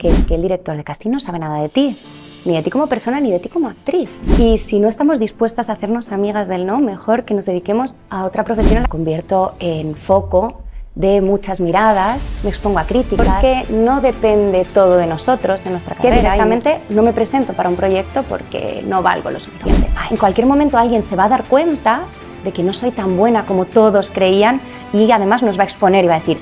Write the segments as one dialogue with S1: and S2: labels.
S1: que es que el director de casting no sabe nada de ti, ni de ti como persona, ni de ti como actriz. Y si no estamos dispuestas a hacernos amigas del no, mejor que nos dediquemos a otra profesión. La convierto en foco de muchas miradas, me expongo a críticas, porque no depende todo de nosotros en nuestra carrera. Directamente no me presento para un proyecto porque no valgo lo suficiente. En cualquier momento alguien se va a dar cuenta de que no soy tan buena como todos creían y además nos va a exponer y va a decir: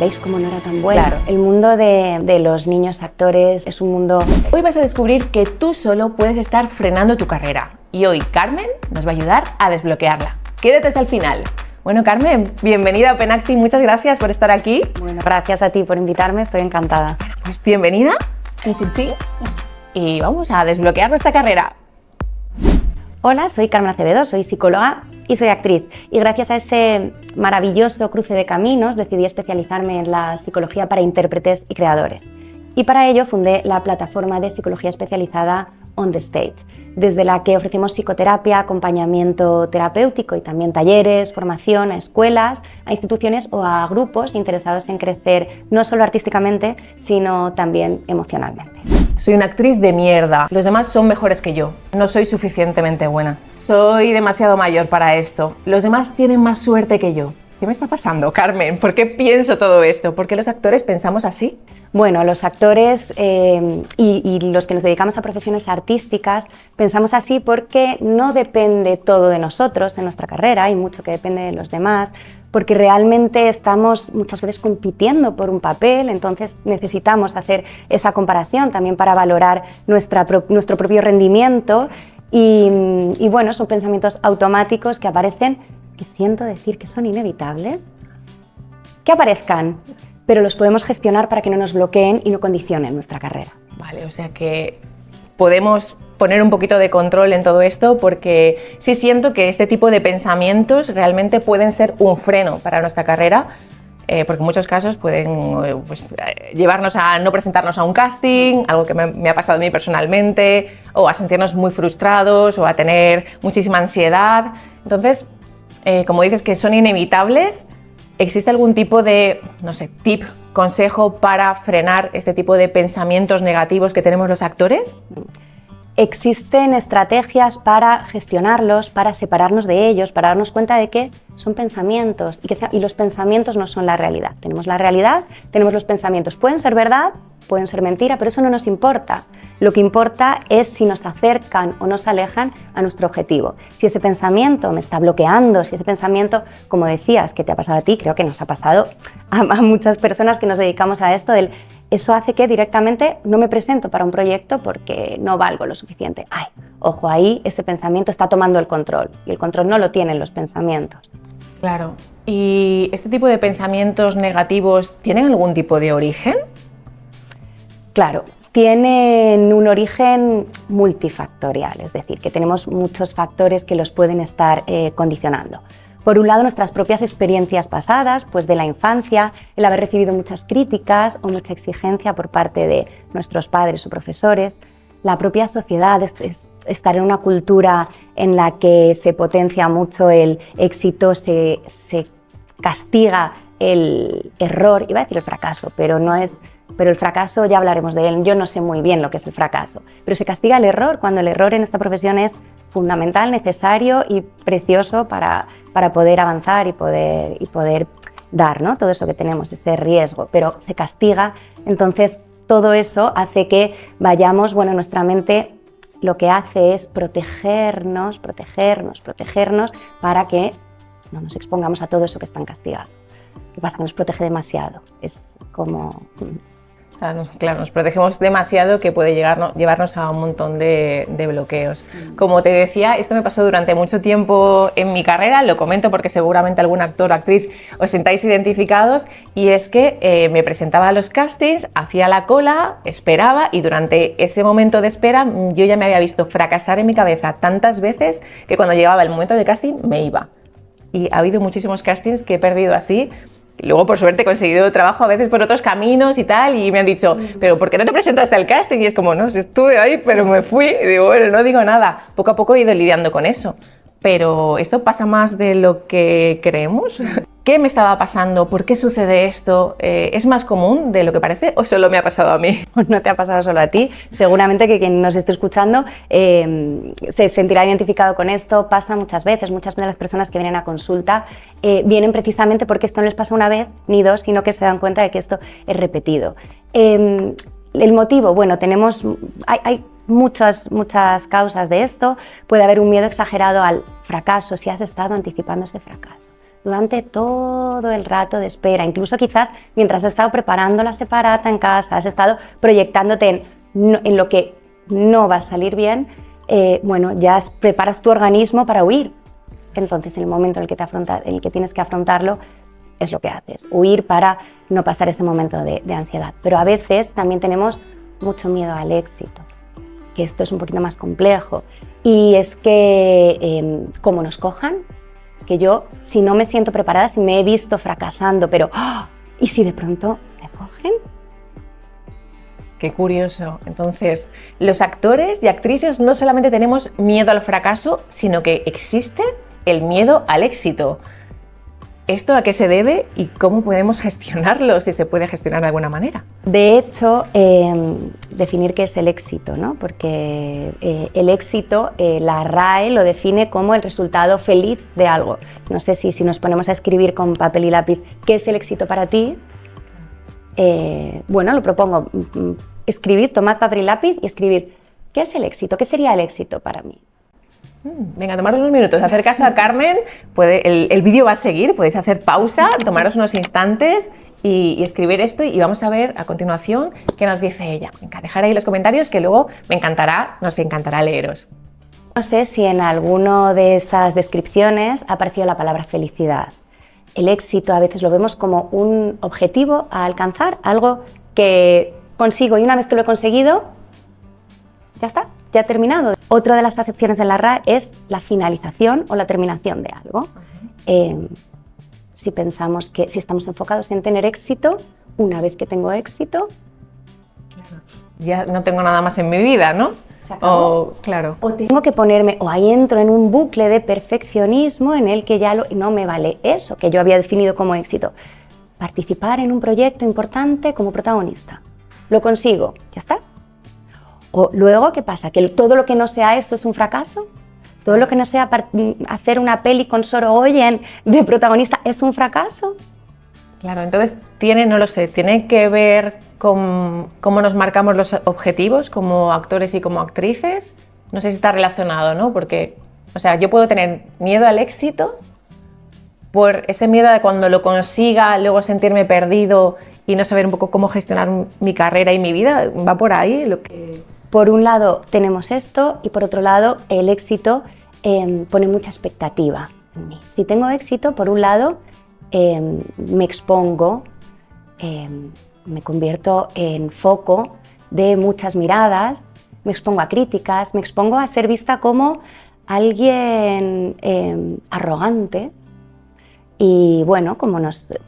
S1: ¿veis cómo no era tan buena? Claro, el mundo de los niños actores es un mundo...
S2: Hoy vas a descubrir que tú solo puedes estar frenando tu carrera. Y hoy Carmen nos va a ayudar a desbloquearla. Quédate hasta el final. Bueno, Carmen, bienvenida a Open Acting. Muchas gracias por estar aquí.
S1: Bueno, gracias a ti por invitarme, estoy encantada.
S2: Pues bienvenida. Y vamos a desbloquear nuestra carrera.
S1: Hola, soy Carmen Acevedo, soy psicóloga y soy actriz. Y gracias a ese maravilloso cruce de caminos decidí especializarme en la psicología para intérpretes y creadores. Y para ello fundé la plataforma de psicología especializada On The Stage, desde la que ofrecemos psicoterapia, acompañamiento terapéutico y también talleres, formación a escuelas, a instituciones o a grupos interesados en crecer no solo artísticamente, sino también emocionalmente.
S2: Soy una actriz de mierda. Los demás son mejores que yo. No soy suficientemente buena. Soy demasiado mayor para esto. Los demás tienen más suerte que yo. ¿Qué me está pasando, Carmen? ¿Por qué pienso todo esto? ¿Por qué los actores pensamos así?
S1: Bueno, los actores y los que nos dedicamos a profesiones artísticas pensamos así porque no depende todo de nosotros en nuestra carrera, hay mucho que depende de los demás, porque realmente estamos muchas veces compitiendo por un papel, entonces necesitamos hacer esa comparación también para valorar nuestro propio rendimiento y bueno, son pensamientos automáticos que aparecen, que siento decir que son inevitables, que aparezcan, pero los podemos gestionar para que no nos bloqueen y no condicionen nuestra carrera.
S2: Vale, o sea que podemos poner un poquito de control en todo esto, porque sí siento que este tipo de pensamientos realmente pueden ser un freno para nuestra carrera, porque en muchos casos pueden llevarnos a no presentarnos a un casting, algo que me ha pasado a mí personalmente, o a sentirnos muy frustrados o a tener muchísima ansiedad. Entonces, como dices que son inevitables, ¿existe algún tipo de, no sé, tip, consejo para frenar este tipo de pensamientos negativos que tenemos los actores?
S1: Existen estrategias para gestionarlos, para separarnos de ellos, para darnos cuenta de que son pensamientos y los pensamientos no son la realidad. Tenemos la realidad, tenemos los pensamientos. Pueden ser verdad, pueden ser mentira, pero eso no nos importa. Lo que importa es si nos acercan o nos alejan a nuestro objetivo. Si ese pensamiento me está bloqueando, si ese pensamiento, como decías, que te ha pasado a ti, creo que nos ha pasado a muchas personas que nos dedicamos a esto, eso hace que directamente no me presento para un proyecto porque no valgo lo suficiente. Ay, ojo, ahí ese pensamiento está tomando el control y el control no lo tienen los pensamientos.
S2: Claro. ¿Y este tipo de pensamientos negativos tienen algún tipo de origen?
S1: Claro. Tienen un origen multifactorial, es decir, que tenemos muchos factores que los pueden estar condicionando. Por un lado, nuestras propias experiencias pasadas, pues de la infancia, el haber recibido muchas críticas o mucha exigencia por parte de nuestros padres o profesores, la propia sociedad, estar en una cultura en la que se potencia mucho el éxito, se castiga el error, iba a decir el fracaso, pero no es... Pero el fracaso, ya hablaremos de él, yo no sé muy bien lo que es el fracaso, pero se castiga el error cuando el error en esta profesión es fundamental, necesario y precioso para poder avanzar y poder dar, ¿no? Todo eso que tenemos, ese riesgo, pero se castiga, entonces todo eso hace que vayamos, bueno, nuestra mente lo que hace es protegernos para que no nos expongamos a todo eso que es tan castigado. ¿Qué pasa? Que nos protege demasiado, es como...
S2: Claro, nos protegemos demasiado que puede llevarnos a un montón de bloqueos. Como te decía, esto me pasó durante mucho tiempo en mi carrera, lo comento porque seguramente algún actor o actriz os sentáis identificados, y es que me presentaba a los castings, hacía la cola, esperaba, y durante ese momento de espera yo ya me había visto fracasar en mi cabeza tantas veces que cuando llegaba el momento del casting me iba. Y ha habido muchísimos castings que he perdido así. Luego, por suerte, he conseguido trabajo a veces por otros caminos y tal, y me han dicho, ¿pero por qué no te presentaste al casting? Y es como, no, estuve ahí, pero me fui. Y digo, bueno, no digo nada. Poco a poco he ido lidiando con eso. pero ¿esto pasa más de lo que creemos? ¿Qué me estaba pasando? ¿Por qué sucede esto? ¿Es más común de lo que parece o solo me ha pasado a mí?
S1: No te ha pasado solo a ti. Seguramente que quien nos esté escuchando se sentirá identificado con esto. Pasa muchas veces. Muchas de las personas que vienen a consulta vienen precisamente porque esto no les pasa una vez ni dos, sino que se dan cuenta de que esto es repetido. El motivo, bueno, hay muchas causas de esto. Puede haber un miedo exagerado al fracaso si has estado anticipando ese fracaso durante todo el rato de espera, incluso quizás mientras has estado preparando la separata en casa, has estado proyectándote en lo que no va a salir bien, bueno, ya preparas tu organismo para huir. Entonces, en el momento en el que tienes que afrontarlo, es lo que haces, huir para no pasar ese momento de ansiedad. Pero a veces también tenemos mucho miedo al éxito, que esto es un poquito más complejo, y es que como nos cojan, es que yo, si no me siento preparada, si me he visto fracasando, pero ¡oh! ¿Y si de pronto me cogen?
S2: Qué curioso. Entonces, los actores y actrices no solamente tenemos miedo al fracaso, sino que existe el miedo al éxito. ¿Esto a qué se debe y cómo podemos gestionarlo, si se puede gestionar de alguna manera?
S1: De hecho, definir qué es el éxito, ¿no? Porque el éxito, la RAE lo define como el resultado feliz de algo. No sé si nos ponemos a escribir con papel y lápiz qué es el éxito para ti. Bueno, lo propongo, escribir, tomad papel y lápiz y escribir qué es el éxito, qué sería el éxito para mí.
S2: Venga, tomaros unos minutos, hacer caso a Carmen, el vídeo va a seguir, podéis hacer pausa, tomaros unos instantes y escribir esto y vamos a ver a continuación qué nos dice ella. Venga, dejar ahí los comentarios que luego nos encantará leeros.
S1: No sé si en alguna de esas descripciones ha aparecido la palabra felicidad. El éxito a veces lo vemos como un objetivo a alcanzar, algo que consigo y una vez que lo he conseguido, ya está, ya he terminado. Otra de las acepciones en la RAE es la finalización o la terminación de algo. Si pensamos que si estamos enfocados en tener éxito, una vez que tengo éxito,
S2: ya no tengo nada más en mi vida, ¿no?
S1: Se acabó.
S2: Claro.
S1: O tengo que ponerme, o ahí entro en un bucle de perfeccionismo en el que ya no me vale eso que yo había definido como éxito. Participar en un proyecto importante como protagonista. Lo consigo, ya está. O luego, ¿qué pasa? ¿Que todo lo que no sea eso es un fracaso? ¿Todo lo que no sea hacer una peli con Sorogoyen de protagonista es un fracaso?
S2: Claro, entonces no lo sé, tiene que ver con cómo nos marcamos los objetivos como actores y como actrices. No sé si está relacionado, ¿no? Porque, o sea, yo puedo tener miedo al éxito por ese miedo de cuando lo consiga, luego sentirme perdido y no saber un poco cómo gestionar mi carrera y mi vida. ¿Va por ahí lo que...?
S1: Por un lado tenemos esto y por otro lado el éxito pone mucha expectativa en mí. Si tengo éxito, por un lado me expongo, me convierto en foco de muchas miradas, me expongo a críticas, me expongo a ser vista como alguien arrogante. Y bueno, como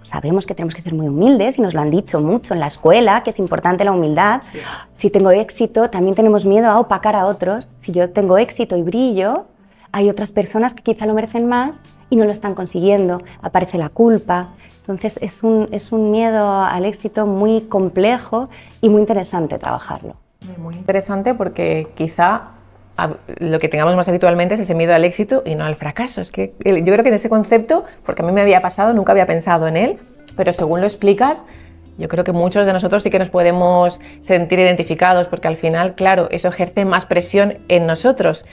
S1: sabemos que tenemos que ser muy humildes y nos lo han dicho mucho en la escuela, que es importante la humildad, sí. Si tengo éxito, también tenemos miedo a opacar a otros. Si yo tengo éxito y brillo, hay otras personas que quizá lo merecen más y no lo están consiguiendo, aparece la culpa. Entonces es un miedo al éxito muy complejo y muy interesante trabajarlo.
S2: Muy interesante porque quizá lo que tengamos más habitualmente es ese miedo al éxito y no al fracaso. Es que yo creo que en ese concepto, porque a mí me había pasado, nunca había pensado en él, pero según lo explicas, yo creo que muchos de nosotros sí que nos podemos sentir identificados, porque al final, claro, eso ejerce más presión en nosotros.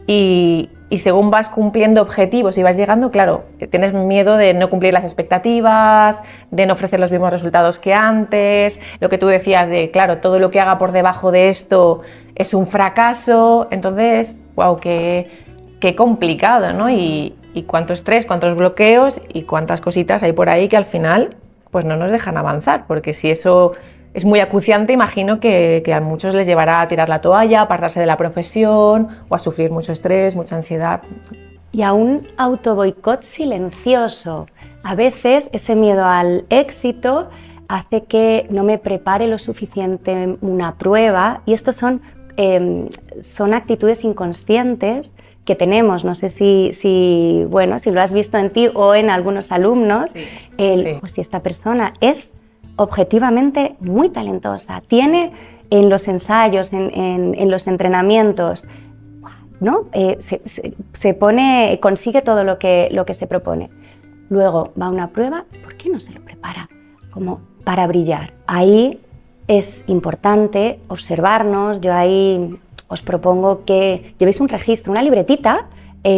S2: Y según vas cumpliendo objetivos y vas llegando, claro, tienes miedo de no cumplir las expectativas, de no ofrecer los mismos resultados que antes, lo que tú decías de, claro, todo lo que haga por debajo de esto es un fracaso. Entonces, wow, qué complicado, ¿no? Y cuánto estrés, cuántos bloqueos y cuántas cositas hay por ahí que al final pues no nos dejan avanzar, porque si eso es muy acuciante, imagino que a muchos les llevará a tirar la toalla, a apartarse de la profesión o a sufrir mucho estrés, mucha ansiedad.
S1: Y a un autoboicot silencioso. A veces ese miedo al éxito hace que no me prepare lo suficiente una prueba, y estos son actitudes inconscientes que tenemos, no sé si lo has visto en ti o en algunos alumnos, pues si esta persona es objetivamente muy talentosa, tiene en los ensayos, en los entrenamientos, ¿no? Consigue todo lo que se propone. Luego va a una prueba, ¿por qué no se lo prepara como para brillar? Ahí es importante observarnos. Yo ahí os propongo que llevéis un registro, una libretita,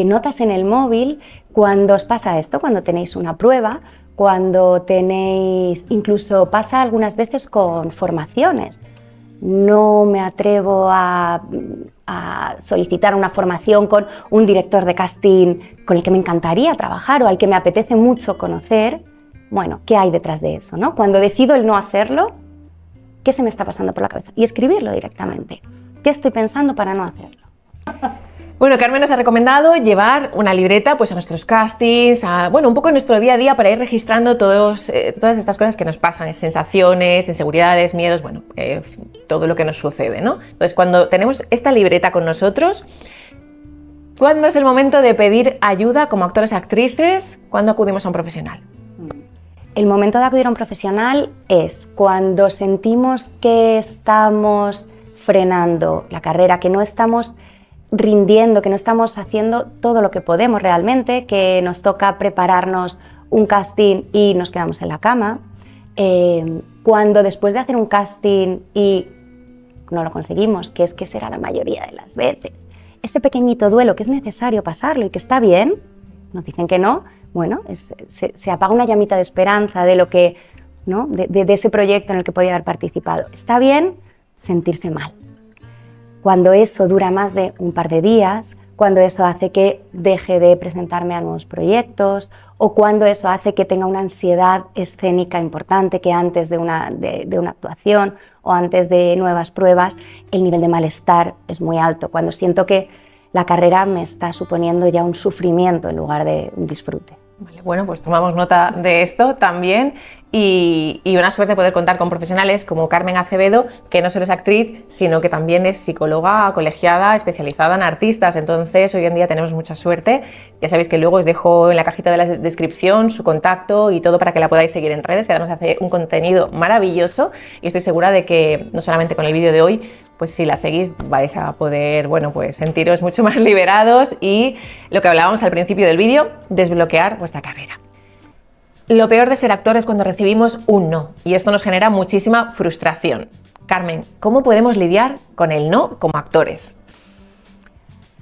S1: notas en el móvil cuando os pasa esto, cuando tenéis una prueba, cuando tenéis, incluso pasa algunas veces con formaciones. No me atrevo a solicitar una formación con un director de casting con el que me encantaría trabajar o al que me apetece mucho conocer. Bueno, ¿qué hay detrás de eso, ¿no? Cuando decido el no hacerlo, ¿qué se me está pasando por la cabeza? Y escribirlo directamente. ¿Qué estoy pensando para no hacerlo?
S2: Bueno, Carmen nos ha recomendado llevar una libreta pues, a nuestros castings, un poco en nuestro día a día para ir registrando todas estas cosas que nos pasan, sensaciones, inseguridades, miedos, todo lo que nos sucede, ¿no? Entonces, cuando tenemos esta libreta con nosotros, ¿cuándo es el momento de pedir ayuda como actores o actrices? ¿Cuándo acudimos a un profesional?
S1: El momento de acudir a un profesional es cuando sentimos que estamos frenando la carrera, que no estamos rindiendo, que no estamos haciendo todo lo que podemos realmente, que nos toca prepararnos un casting y nos quedamos en la cama, cuando después de hacer un casting y no lo conseguimos, que será la mayoría de las veces, ese pequeñito duelo que es necesario pasarlo y que está bien, nos dicen que no, se apaga una llamita de esperanza de lo que, ¿no? de ese proyecto en el que podía haber participado. Está bien sentirse mal. Cuando eso dura más de un par de días, cuando eso hace que deje de presentarme a nuevos proyectos o cuando eso hace que tenga una ansiedad escénica importante, que antes de una actuación o antes de nuevas pruebas el nivel de malestar es muy alto, cuando siento que la carrera me está suponiendo ya un sufrimiento en lugar de un disfrute.
S2: Vale, bueno, pues tomamos nota de esto también y una suerte poder contar con profesionales como Carmen Acevedo, que no solo es actriz, sino que también es psicóloga colegiada especializada en artistas. Entonces, hoy en día tenemos mucha suerte. Ya sabéis que luego os dejo en la cajita de la descripción su contacto y todo para que la podáis seguir en redes, que además hace un contenido maravilloso y estoy segura de que no solamente con el vídeo de hoy, pues si la seguís vais a poder, sentiros mucho más liberados y, lo que hablábamos al principio del vídeo, desbloquear vuestra carrera. Lo peor de ser actor es cuando recibimos un no, y esto nos genera muchísima frustración. Carmen, ¿cómo podemos lidiar con el no como actores?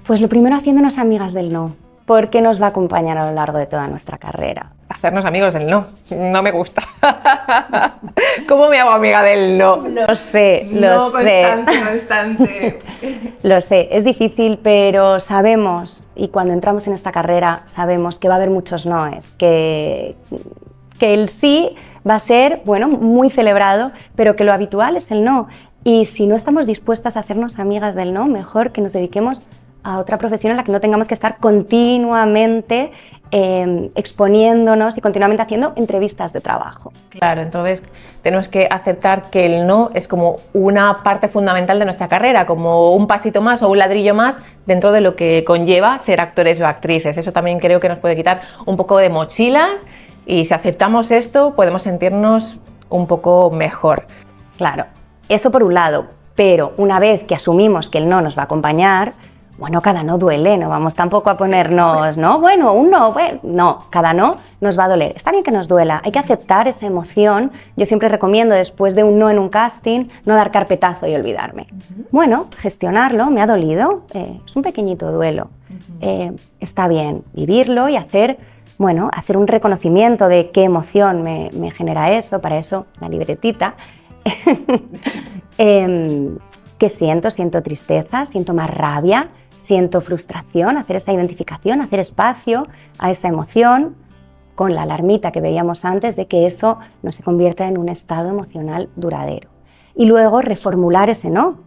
S1: Pues lo primero, haciéndonos amigas del no, porque nos va a acompañar a lo largo de toda nuestra carrera.
S2: Hacernos amigos del no, no me gusta. ¿Cómo me hago amiga del no?
S1: Lo sé.
S2: Constante.
S1: Lo sé, es difícil, pero sabemos, y cuando entramos en esta carrera sabemos que va a haber muchos noes, que el sí va a ser, muy celebrado, pero que lo habitual es el no. Y si no estamos dispuestas a hacernos amigas del no, mejor que nos dediquemos a otra profesión en la que no tengamos que estar continuamente exponiéndonos y continuamente haciendo entrevistas de trabajo.
S2: Claro, entonces tenemos que aceptar que el no es como una parte fundamental de nuestra carrera, como un pasito más o un ladrillo más dentro de lo que conlleva ser actores o actrices. Eso también creo que nos puede quitar un poco de mochilas y si aceptamos esto podemos sentirnos un poco mejor.
S1: Claro, eso por un lado, pero una vez que asumimos que el no nos va a acompañar, cada no duele, no vamos tampoco a ponernos, no, cada no nos va a doler. Está bien que nos duela, hay que aceptar esa emoción. Yo siempre recomiendo, después de un no en un casting, no dar carpetazo y olvidarme. Gestionarlo, me ha dolido, es un pequeñito duelo. Está bien vivirlo y hacer un reconocimiento de qué emoción me genera eso, para eso la libretita. ¿Qué siento? Siento tristeza, siento más rabia, siento frustración, hacer esa identificación, hacer espacio a esa emoción con la alarmita que veíamos antes de que eso no se convierta en un estado emocional duradero. Y luego reformular ese no.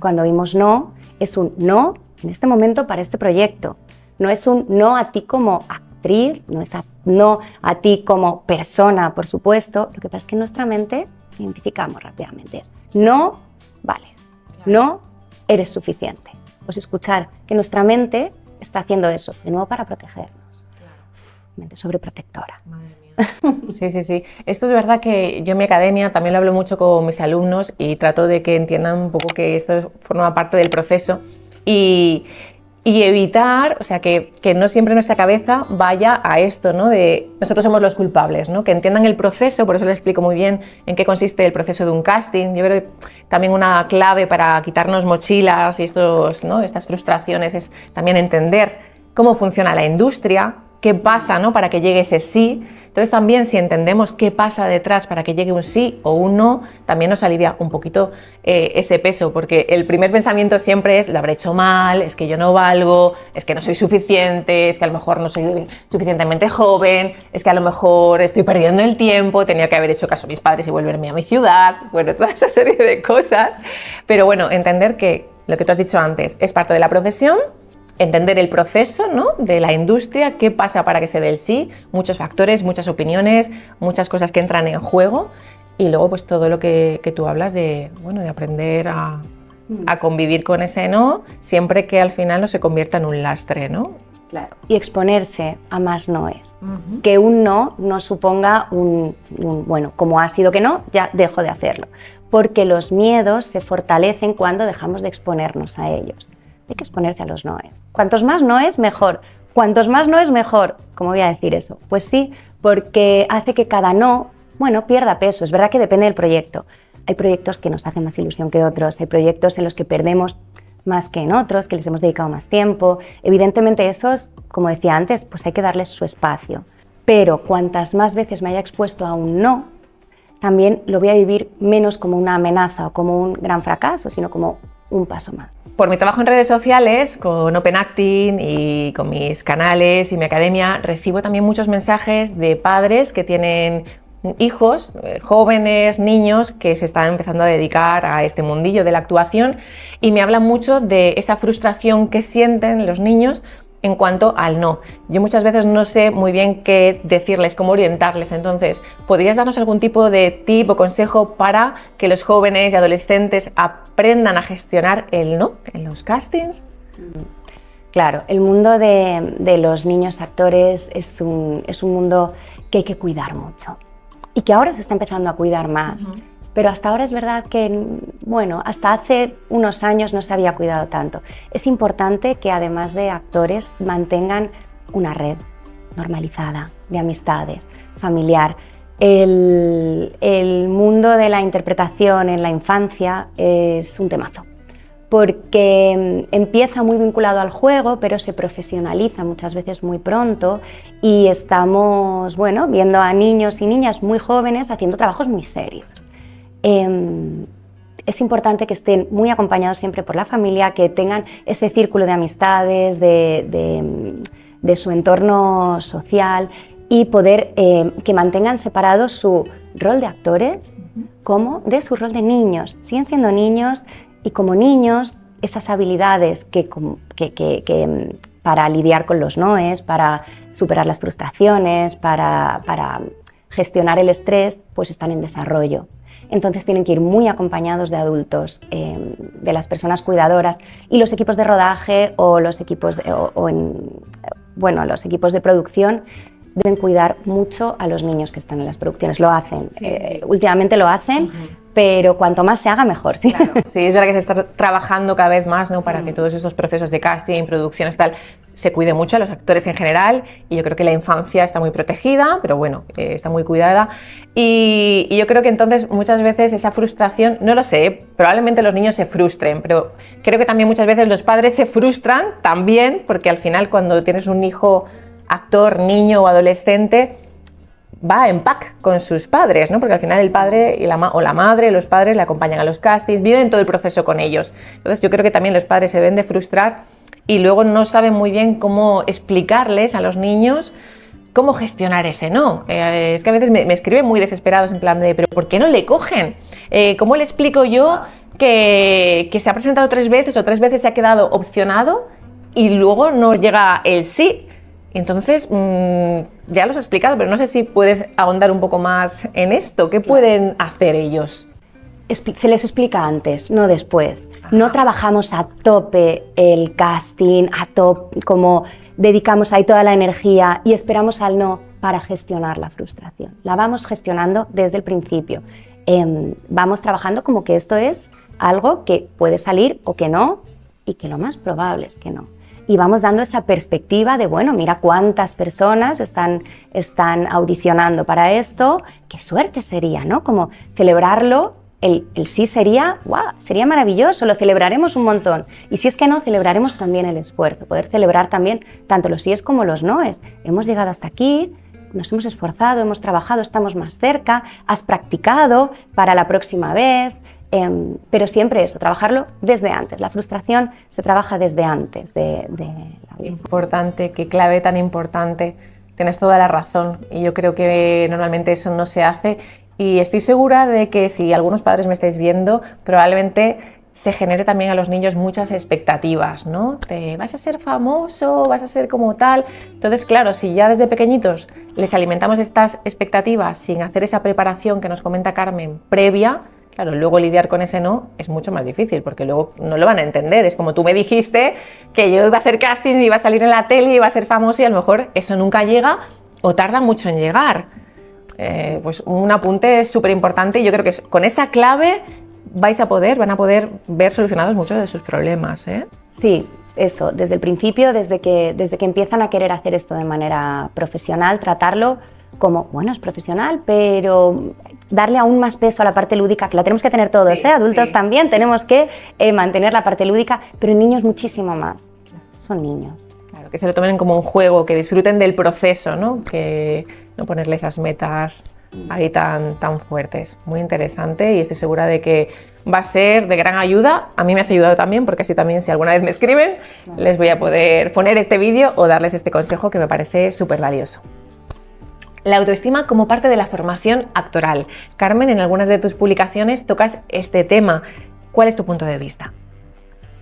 S1: Cuando oímos no, es un no en este momento para este proyecto. No es un no a ti como actriz, no es no a ti como persona, por supuesto. Lo que pasa es que en nuestra mente identificamos rápidamente. No vales, no eres suficiente. Pues escuchar que nuestra mente está haciendo eso? De nuevo para protegernos. Mente sobreprotectora.
S2: Madre mía. Sí, sí, sí. Esto es verdad que yo en mi academia también lo hablo mucho con mis alumnos y trato de que entiendan un poco que esto forma parte del proceso y evitar, o sea, que no siempre nuestra cabeza vaya a esto, ¿no? De nosotros somos los culpables, ¿no? Que entiendan el proceso, por eso les explico muy bien en qué consiste el proceso de un casting. Yo creo que también una clave para quitarnos mochilas y estas frustraciones es también entender cómo funciona la industria, qué pasa, ¿no? Para que llegue ese sí. Entonces también si entendemos qué pasa detrás para que llegue un sí o un no, también nos alivia un poquito ese peso, porque el primer pensamiento siempre es: lo habré hecho mal, es que yo no valgo, es que no soy suficiente, es que a lo mejor no soy suficientemente joven, es que a lo mejor estoy perdiendo el tiempo, tenía que haber hecho caso a mis padres y volverme a mi ciudad, bueno, toda esa serie de cosas. Pero bueno, entender que lo que tú has dicho antes es parte de la profesión, entender el proceso, ¿no? De la industria, qué pasa para que se dé el sí, muchos factores, muchas opiniones, muchas cosas que entran en juego y luego pues todo lo que tú hablas de, bueno, de aprender a convivir con ese no, siempre que al final no se convierta en un lastre, ¿no?
S1: Claro. Y exponerse a más noes. Que un no suponga bueno, como ha sido que no, ya dejo de hacerlo. Porque los miedos se fortalecen cuando dejamos de exponernos a ellos. Hay que exponerse a los noes. Cuantos más noes, mejor. Cuantos más noes, mejor. ¿Cómo voy a decir eso? Pues sí, porque hace que cada no, bueno, pierda peso. Es verdad que depende del proyecto. Hay proyectos que nos hacen más ilusión que otros, hay proyectos en los que perdemos más que en otros, que les hemos dedicado más tiempo. Evidentemente esos, como decía antes, pues hay que darles su espacio. Pero cuantas más veces me haya expuesto a un no, también lo voy a vivir menos como una amenaza o como un gran fracaso, sino como un paso más.
S2: Por mi trabajo en redes sociales, con Open Acting y con mis canales y mi academia, recibo también muchos mensajes de padres que tienen hijos, jóvenes, niños que se están empezando a dedicar a este mundillo de la actuación y me hablan mucho de esa frustración que sienten los niños en cuanto al no. Yo muchas veces no sé muy bien qué decirles, cómo orientarles, entonces, ¿podrías darnos algún tipo de tip o consejo para que los jóvenes y adolescentes aprendan a gestionar el no en los castings?
S1: Claro, el mundo de los niños actores es un mundo que hay que cuidar mucho y que ahora se está empezando a cuidar más. Pero hasta ahora es verdad que, bueno, hasta hace unos años no se había cuidado tanto. Es importante que además de actores mantengan una red normalizada de amistades, familiar. El mundo de la interpretación en la infancia es un temazo, porque empieza muy vinculado al juego, pero se profesionaliza muchas veces muy pronto y estamos, bueno, viendo a niños y niñas muy jóvenes haciendo trabajos muy serios. Es importante que estén muy acompañados siempre por la familia, que tengan ese círculo de amistades, de su entorno social y poder que mantengan separado su rol de actores como de su rol de niños. Siguen siendo niños y como niños esas habilidades que para lidiar con los noes, para superar las frustraciones, para gestionar el estrés, pues están en desarrollo. Entonces tienen que ir muy acompañados de adultos, de las personas cuidadoras y los equipos de rodaje o los equipos los equipos de producción deben cuidar mucho a los niños que están en las producciones. Lo hacen, sí. Últimamente lo hacen, pero cuanto más se haga mejor. ¿Sí?
S2: Claro. Sí, es verdad que se está trabajando cada vez más, ¿no? Para que todos estos procesos de casting, producciones, tal, se cuide mucho a los actores en general y yo creo que la infancia está muy protegida, pero bueno, está muy cuidada y yo creo que entonces muchas veces esa frustración, no lo sé, probablemente los niños se frustren, pero creo que también muchas veces los padres se frustran también porque al final cuando tienes un hijo actor, niño o adolescente, va en pack con sus padres, ¿no? Porque al final el padre y la madre, los padres le acompañan a los castings, viven todo el proceso con ellos. Entonces yo creo que también los padres se deben de frustrar y luego no saben muy bien cómo explicarles a los niños cómo gestionar ese no. Es que a veces me escriben muy desesperados en plan de, ¿pero por qué no le cogen? ¿Cómo le explico yo que se ha presentado 3 veces o 3 veces se ha quedado opcionado y luego no llega el sí? Entonces, ya los he explicado, pero no sé si puedes ahondar un poco más en esto. ¿Qué pueden hacer ellos?
S1: Se les explica antes, no después.
S2: Ajá.
S1: No trabajamos a tope el casting, a tope, como dedicamos ahí toda la energía y esperamos al no para gestionar la frustración. La vamos gestionando desde el principio. Vamos trabajando como que esto es algo que puede salir o que no, y que lo más probable es que no. Y vamos dando esa perspectiva de, bueno, mira cuántas personas están audicionando para esto, qué suerte sería, ¿no? Como celebrarlo, el sí sería, wow, sería maravilloso, lo celebraremos un montón. Y si es que no, celebraremos también el esfuerzo, poder celebrar también tanto los síes como los noes. Hemos llegado hasta aquí, nos hemos esforzado, hemos trabajado, estamos más cerca, has practicado para la próxima vez. Pero siempre eso, trabajarlo desde antes. La frustración se trabaja desde antes de la...
S2: Importante, qué clave tan importante. Tienes toda la razón y yo creo que normalmente eso no se hace y estoy segura de que si algunos padres me estáis viendo, probablemente se genere también a los niños muchas expectativas, ¿no? De vas a ser famoso, vas a ser como tal. Entonces, claro, si ya desde pequeñitos les alimentamos estas expectativas sin hacer esa preparación que nos comenta Carmen previa, claro, luego lidiar con ese no es mucho más difícil porque luego no lo van a entender. Es como tú me dijiste que yo iba a hacer casting, iba a salir en la tele, iba a ser famoso y a lo mejor eso nunca llega o tarda mucho en llegar. Pues un apunte súper importante y yo creo que con esa clave van a poder ver solucionados muchos de sus problemas, ¿eh?
S1: Sí, eso, desde el principio, desde que empiezan a querer hacer esto de manera profesional, tratarlo como, bueno, es profesional, pero darle aún más peso a la parte lúdica, que la tenemos que tener todos,
S2: sí,
S1: adultos
S2: sí,
S1: también, tenemos que mantener la parte lúdica, pero en niños muchísimo más, son niños.
S2: Claro, que se lo tomen como un juego, que disfruten del proceso, ¿no? Que no ponerle esas metas ahí tan fuertes. Muy interesante y estoy segura de que va a ser de gran ayuda. A mí me has ayudado también, porque así también si alguna vez me escriben, les voy a poder poner este vídeo o darles este consejo que me parece súper valioso. La autoestima como parte de la formación actoral. Carmen, en algunas de tus publicaciones tocas este tema. ¿Cuál es tu punto de vista?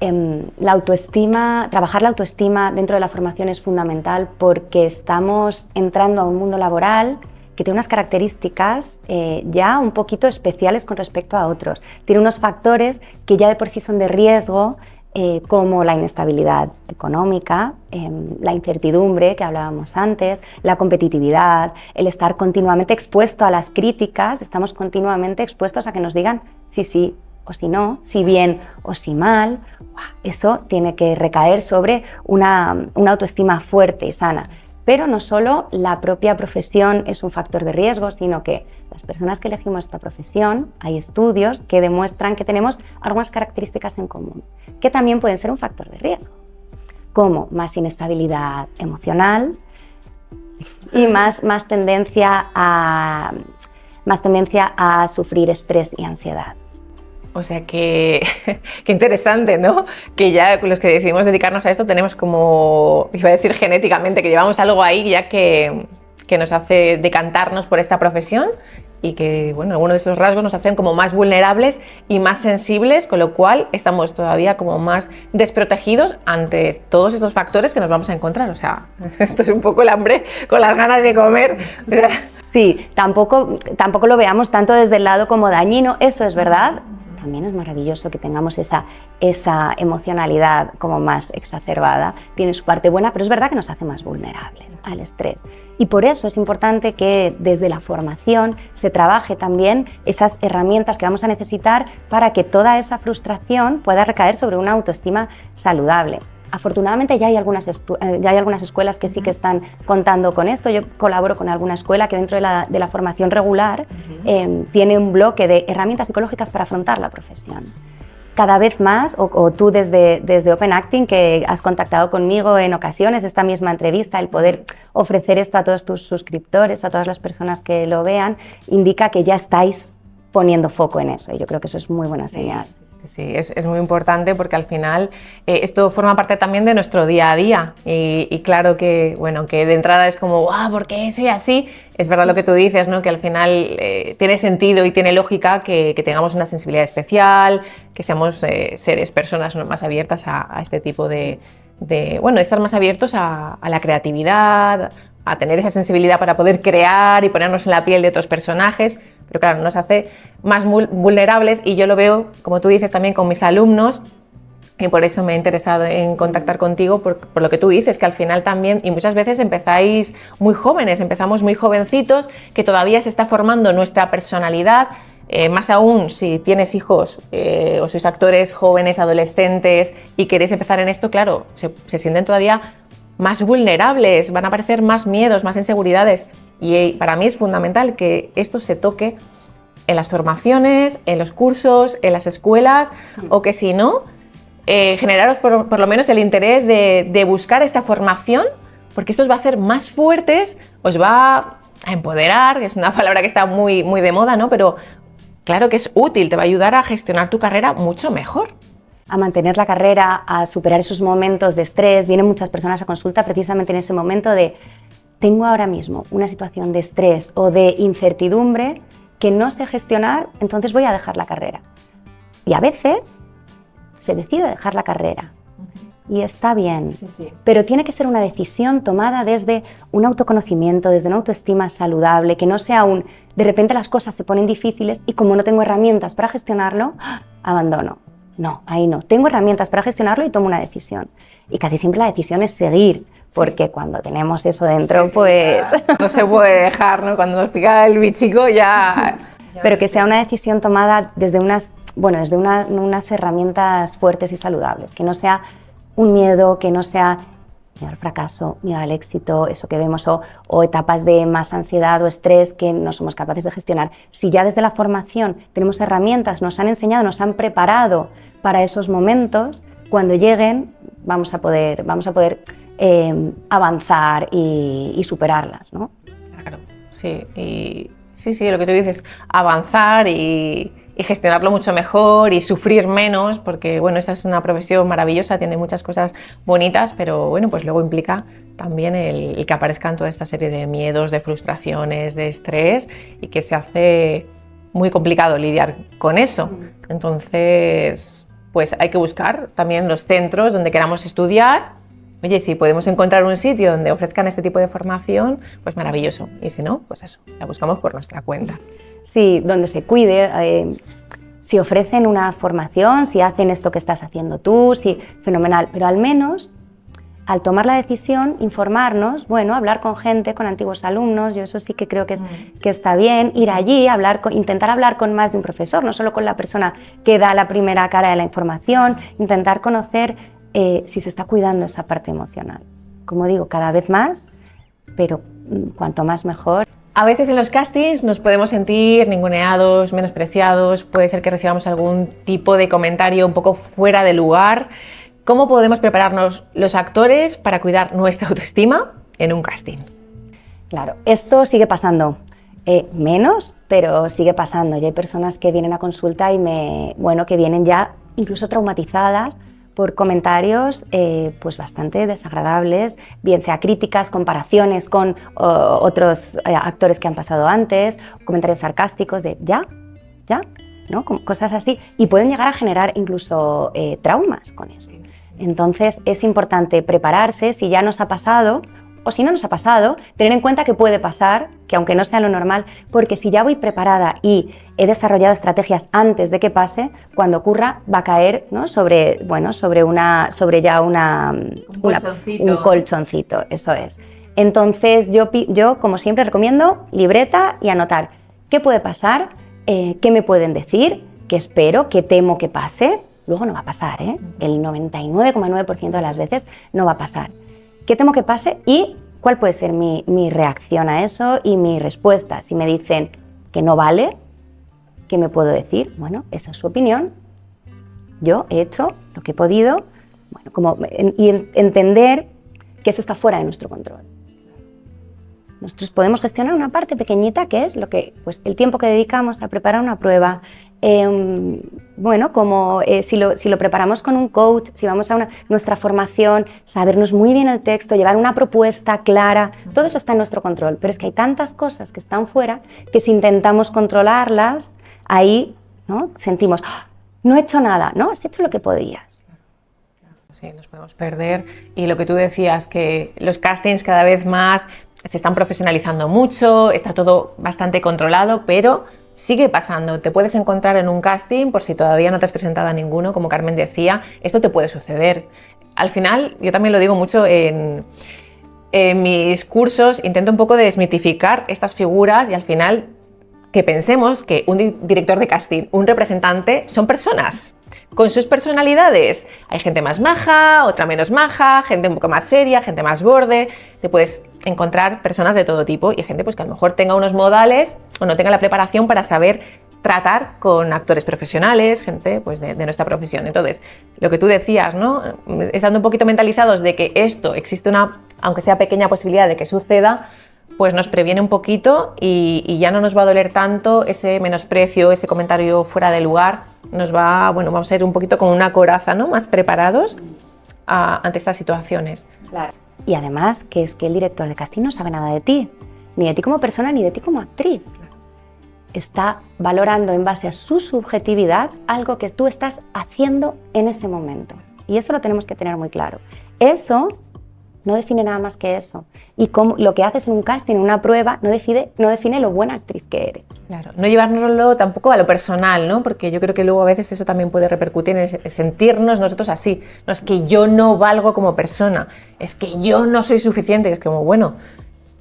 S1: La autoestima, trabajar la autoestima dentro de la formación es fundamental porque estamos entrando a un mundo laboral que tiene unas características ya un poquito especiales con respecto a otros. Tiene unos factores que ya de por sí son de riesgo, como la inestabilidad económica, la incertidumbre que hablábamos antes, la competitividad, el estar continuamente expuesto a las críticas, estamos continuamente expuestos a que nos digan sí o si no, si bien o si mal. Eso tiene que recaer sobre una autoestima fuerte y sana. Pero no solo la propia profesión es un factor de riesgo, sino que las personas que elegimos esta profesión, hay estudios que demuestran que tenemos algunas características en común, que también pueden ser un factor de riesgo, como más inestabilidad emocional y más tendencia a sufrir estrés y ansiedad.
S2: O sea que, qué interesante, ¿no? Que ya los que decidimos dedicarnos a esto tenemos como, iba a decir genéticamente, que llevamos algo ahí ya que nos hace decantarnos por esta profesión y que, bueno, algunos de esos rasgos nos hacen como más vulnerables y más sensibles, con lo cual estamos todavía como más desprotegidos ante todos estos factores que nos vamos a encontrar. O sea, esto es un poco el hambre con las ganas de comer.
S1: Sí, tampoco lo veamos tanto desde el lado como dañino, eso es verdad. También es maravilloso que tengamos esa emocionalidad como más exacerbada. Tiene su parte buena, pero es verdad que nos hace más vulnerables al estrés. Y por eso es importante que desde la formación se trabaje también esas herramientas que vamos a necesitar para que toda esa frustración pueda recaer sobre una autoestima saludable. Afortunadamente ya hay algunas escuelas que sí que están contando con esto. Yo colaboro con alguna escuela que dentro de la formación regular tiene un bloque de herramientas psicológicas para afrontar la profesión. Cada vez más, o tú desde Open Acting, que has contactado conmigo en ocasiones, esta misma entrevista, el poder ofrecer esto a todos tus suscriptores, a todas las personas que lo vean, indica que ya estáis poniendo foco en eso y yo creo que eso es muy buena señal.
S2: Sí, es muy importante porque al final esto forma parte también de nuestro día a día y claro que, bueno, que de entrada es como, ¡ah, ¿por qué soy así? Es verdad lo que tú dices, ¿no? Que al final tiene sentido y tiene lógica que tengamos una sensibilidad especial, que seamos personas más abiertas a este tipo de estar más abiertos a la creatividad, a tener esa sensibilidad para poder crear y ponernos en la piel de otros personajes. pero claro, nos hace más vulnerables y yo lo veo, como tú dices, también con mis alumnos. Y por eso me he interesado en contactar contigo, por lo que tú dices, que al final también, y muchas veces empezáis muy jóvenes, empezamos muy jovencitos, que todavía se está formando nuestra personalidad, más aún si tienes hijos o sois actores jóvenes, adolescentes y queréis empezar en esto, claro, se sienten todavía más vulnerables, van a aparecer más miedos, más inseguridades. Y para mí es fundamental que esto se toque en las formaciones, en los cursos, en las escuelas, o que si no, generaros por lo menos el interés de buscar esta formación, porque esto os va a hacer más fuertes, os va a empoderar, que es una palabra que está muy, muy de moda, ¿no? Pero claro que es útil, te va a ayudar a gestionar tu carrera mucho mejor.
S1: A mantener la carrera, a superar esos momentos de estrés. Vienen muchas personas a consulta precisamente en ese momento de tengo ahora mismo una situación de estrés o de incertidumbre que no sé gestionar, entonces voy a dejar la carrera. Y a veces se decide dejar la carrera y está bien, sí. Pero tiene que ser una decisión tomada desde un autoconocimiento, desde una autoestima saludable, que no sea de repente las cosas se ponen difíciles y como no tengo herramientas para gestionarlo, abandono. No, ahí no. Tengo herramientas para gestionarlo y tomo una decisión. Y casi siempre la decisión es seguir, porque cuando tenemos eso dentro, pues...
S2: No se puede dejar, ¿no? Cuando nos pica el bichico ya...
S1: Pero que sea una decisión tomada desde unas herramientas fuertes y saludables, que no sea un miedo, que no sea miedo al fracaso, miedo al éxito, eso que vemos, o etapas de más ansiedad o estrés que no somos capaces de gestionar. Si ya desde la formación tenemos herramientas, nos han enseñado, nos han preparado para esos momentos, cuando lleguen vamos a poder avanzar y superarlas, ¿no?
S2: Claro, sí, sí, lo que tú dices, avanzar y gestionarlo mucho mejor y sufrir menos, porque bueno, esta es una profesión maravillosa, tiene muchas cosas bonitas, pero bueno, pues luego implica también el que aparezcan toda esta serie de miedos, de frustraciones, de estrés, y que se hace muy complicado lidiar con eso. Entonces, pues hay que buscar también los centros donde queramos estudiar. Oye, si podemos encontrar un sitio donde ofrezcan este tipo de formación, pues maravilloso. Y si no, pues eso, la buscamos por nuestra cuenta.
S1: Sí, donde se cuide, si ofrecen una formación, si hacen esto que estás haciendo tú, sí, fenomenal, pero al menos al tomar la decisión, informarnos, bueno, hablar con gente, con antiguos alumnos, yo eso sí que creo que está bien, ir allí, intentar hablar con más de un profesor, no solo con la persona que da la primera cara de la información, intentar conocer si se está cuidando esa parte emocional. Como digo, cada vez más, pero cuanto más mejor.
S2: A veces en los castings nos podemos sentir ninguneados, menospreciados, puede ser que recibamos algún tipo de comentario un poco fuera de lugar. ¿Cómo podemos prepararnos los actores para cuidar nuestra autoestima en un casting?
S1: Claro, esto sigue pasando. Menos, pero sigue pasando. Y hay personas que vienen a consulta y que vienen ya incluso traumatizadas por comentarios pues bastante desagradables, bien sea críticas, comparaciones con otros actores que han pasado antes, comentarios sarcásticos de ¿ya? ¿No? Cosas así, y pueden llegar a generar incluso traumas con eso. Entonces es importante prepararse si ya nos ha pasado o si no nos ha pasado, tener en cuenta que puede pasar, que aunque no sea lo normal, porque si ya voy preparada y he desarrollado estrategias antes de que pase, cuando ocurra va a caer, ¿no? sobre un colchoncito, eso es. Entonces yo, como siempre, recomiendo libreta y anotar qué puede pasar, qué me pueden decir, qué espero, qué temo que pase. Luego no va a pasar, ¿eh? El 99,9% de las veces no va a pasar. ¿Qué temo que pase y cuál puede ser mi reacción a eso y mi respuesta? Si me dicen que no vale, ¿qué me puedo decir? Bueno, esa es su opinión. Yo he hecho lo que he podido, y entender que eso está fuera de nuestro control. Nosotros podemos gestionar una parte pequeñita que es el tiempo que dedicamos a preparar una prueba. Si lo preparamos con un coach, si vamos a nuestra formación, sabernos muy bien el texto, llevar una propuesta clara, todo eso está en nuestro control. Pero es que hay tantas cosas que están fuera que si intentamos controlarlas, ahí, ¿no? Sentimos, no he hecho nada, ¿no? Has hecho lo que podías.
S2: Sí, nos podemos perder. Y lo que tú decías, que los castings cada vez más se están profesionalizando mucho, está todo bastante controlado, pero sigue pasando. Te puedes encontrar en un casting, por si todavía no te has presentado a ninguno, como Carmen decía, esto te puede suceder. Al final, yo también lo digo mucho en mis cursos, intento un poco de desmitificar estas figuras y al final que pensemos que un director de casting, un representante, son personas con sus personalidades. Hay gente más maja, otra menos maja, gente un poco más seria, gente más borde. Te puedes encontrar personas de todo tipo y gente pues, que a lo mejor tenga unos modales o no tenga la preparación para saber tratar con actores profesionales, gente pues, de nuestra profesión. Entonces, lo que tú decías, ¿no? Estando un poquito mentalizados de que esto existe una, aunque sea pequeña posibilidad de que suceda, pues nos previene un poquito y ya no nos va a doler tanto ese menosprecio, ese comentario fuera de lugar. Nos va, bueno, vamos a ser un poquito como una coraza, ¿no? Más preparados ante estas situaciones.
S1: Claro. Y además que es que el director de casting no sabe nada de ti, ni de ti como persona, ni de ti como actriz. Está valorando en base a su subjetividad algo que tú estás haciendo en ese momento. Y eso lo tenemos que tener muy claro. Eso no define nada más que eso. Y lo que haces en un casting, en una prueba, no define lo buena actriz que eres.
S2: Claro, no llevárnoslo tampoco a lo personal, ¿no? Porque yo creo que luego a veces eso también puede repercutir en sentirnos nosotros así. No es que yo no valgo como persona, es que yo no soy suficiente. Es como, bueno,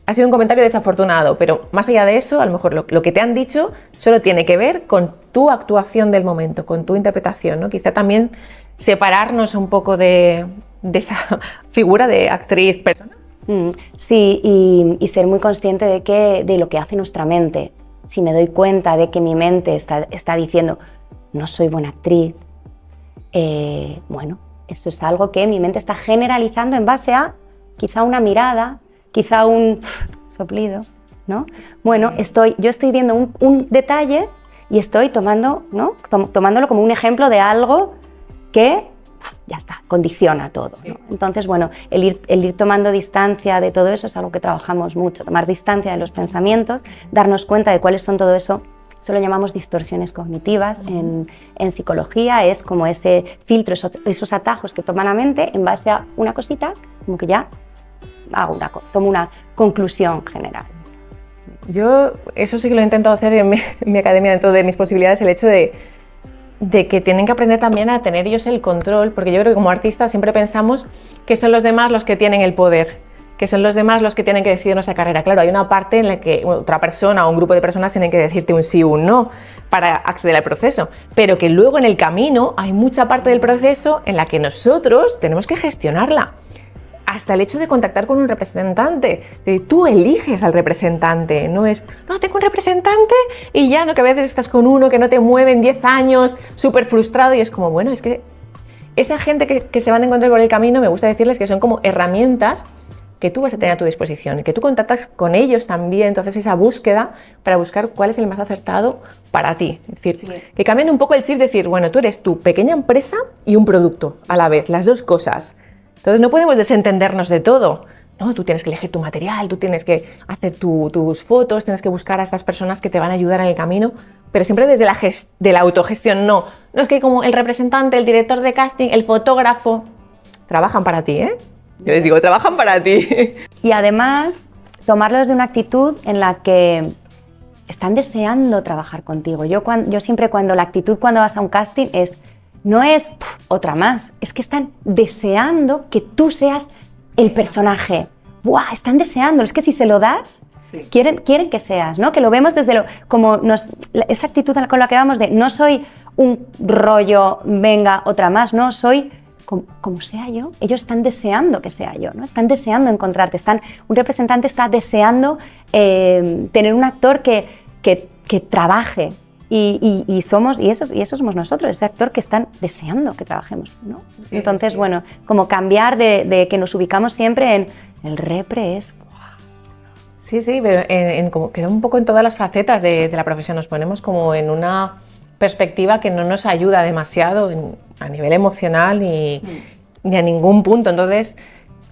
S2: ha sido un comentario desafortunado, pero más allá de eso, a lo mejor lo que te han dicho solo tiene que ver con tu actuación del momento, con tu interpretación, ¿no? Quizá también separarnos un poco de esa figura de actriz, persona.
S1: Sí, y ser muy consciente de lo que hace nuestra mente. Si me doy cuenta de que mi mente está diciendo no soy buena actriz, bueno, eso es algo que mi mente está generalizando en base a quizá una mirada, quizá un soplido, ¿no? Bueno, yo estoy viendo un detalle y estoy tomando, ¿no? Tomándolo como un ejemplo de algo que ya está, condiciona todo, ¿no? Entonces, bueno, el ir tomando distancia de todo eso es algo que trabajamos mucho, tomar distancia de los pensamientos, darnos cuenta de cuáles son todo eso. Eso lo llamamos distorsiones cognitivas. En psicología es como ese filtro, esos atajos que toma la mente en base a una cosita, como que ya tomo una conclusión general.
S2: Yo eso sí que lo he intentado hacer en mi academia, dentro de mis posibilidades, el hecho de que tienen que aprender también a tener ellos el control, porque yo creo que como artistas siempre pensamos que son los demás los que tienen el poder, que son los demás los que tienen que decidir nuestra carrera. Claro, hay una parte en la que otra persona o un grupo de personas tienen que decirte un sí o un no para acceder al proceso, pero que luego en el camino hay mucha parte del proceso en la que nosotros tenemos que gestionarla. Hasta el hecho de contactar con un representante, tú eliges al representante, no es, no, tengo un representante y ya, no, que a veces estás con uno que no te mueve en 10 años, súper frustrado y es como, bueno, es que esa gente que se van a encontrar por el camino, me gusta decirles que son como herramientas que tú vas a tener a tu disposición y que tú contactas con ellos también, tú haces esa búsqueda para buscar cuál es el más acertado para ti. Es decir, sí, que cambien un poco el chip, decir, bueno, tú eres tu pequeña empresa y un producto a la vez, las dos cosas. Entonces no podemos desentendernos de todo. No, tú tienes que elegir tu material, tú tienes que hacer tus fotos, tienes que buscar a estas personas que te van a ayudar en el camino, pero siempre desde la autogestión. No es que como el representante, el director de casting, el fotógrafo, trabajan para ti, ¿eh? Yo les digo, trabajan para ti.
S1: Y además, tomarlos de una actitud en la que están deseando trabajar contigo. Yo siempre cuando la actitud cuando vas a un casting no es otra más, es que están deseando que tú seas el personaje. ¡Buah! Están deseando, es que si se lo das, sí, quieren que seas, ¿no? Que lo vemos desde esa actitud con la que vamos de no soy un rollo, venga, otra más, no, soy como sea yo. Ellos están deseando que sea yo, ¿no? Están deseando encontrarte, un representante está deseando tener un actor que trabaje. Y eso somos nosotros, ese actor que están deseando que trabajemos, ¿no? Sí, entonces, sí, bueno, como cambiar de que nos ubicamos siempre en el repre es...
S2: Sí, pero como que un poco en todas las facetas de la profesión nos ponemos como en una perspectiva que no nos ayuda demasiado a nivel emocional ni a ningún punto. Entonces,